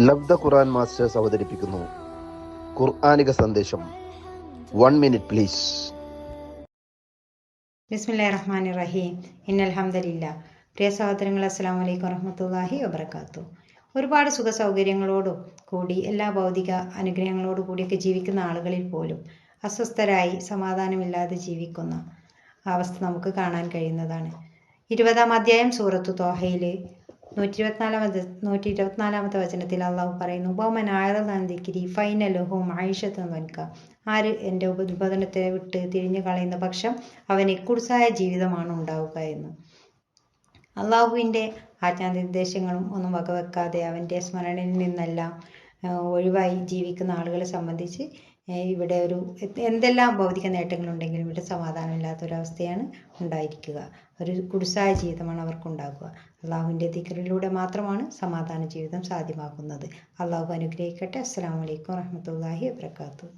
ലബ്ധ ഖുർആൻ masters അവതരിപ്പിക്കുന്നു ഖുർആനിക സന്ദേശം. 1 minute please. ബിസ്മില്ലാഹിർ റഹ്മാനിർ റഹീം. ഇന്നൽ ഹംദലില്ലാ. പ്രിയ സഹോദരങ്ങൾ, അസ്സലാമു അലൈക്കും വറഹ്മത്തുള്ളാഹി വബറകാതുഹു. ഒരുപാട് സുഖ സൗകര്യങ്ങളോടും കൂടി എല്ലാ ഭൗതിക അനുഗ്രഹങ്ങളോടു കൂടിയൊക്കെ ജീവിക്കുന്ന ആളുകളിൽ പോലും അസ്വസ്ഥരായി സമാധാനമില്ലാതെ ജീവിക്കുന്ന അവസ്ഥ നമുക്ക് കാണാൻ കഴിയുന്നതാണ്. 20-ാം അധ്യായം സൂറത്തു ത്വാഹയിലെ 124-ാമത്തെ വചനത്തിൽ അള്ളാഹു പറയുന്നു, ബഹുമനായിരി ഫൈനലുഹും ആയിഷത്ത് വൻക. ആര് എൻ്റെ ഉദ്ബോധനത്തെ വിട്ട് തിരിഞ്ഞു കളയുന്ന പക്ഷം അവന് കുടുസായ ജീവിതമാണ് ഉണ്ടാവുക എന്ന്. അള്ളാഹുവിൻ്റെ ആജ്ഞാനിർദ്ദേശങ്ങളും ഒന്നും വകവെക്കാതെ അവൻ്റെ സ്മരണയിൽ നിന്നെല്ലാം ഒഴിവായി ജീവിക്കുന്ന ആളുകളെ സംബന്ധിച്ച് ഇവിടെ എന്തെല്ലാം ഭൗതിക നേട്ടങ്ങളുണ്ടെങ്കിലും ഇവിടെ സമാധാനമില്ലാത്തൊരവസ്ഥയാണ് ഉണ്ടായിരിക്കുക. ഒരു കുടുസായ ജീവിതമാണ് അവർക്കുണ്ടാകുക. അള്ളാഹുവിൻ്റെ ദിക്റിലൂടെ മാത്രമാണ് സമാധാന ജീവിതം സാധ്യമാകുന്നത്. അള്ളാഹു അനുഗ്രഹിക്കട്ടെ. അസ്സലാമു അലൈക്കും വറഹ്മത്തുള്ളാഹി വബറകാതുഹു.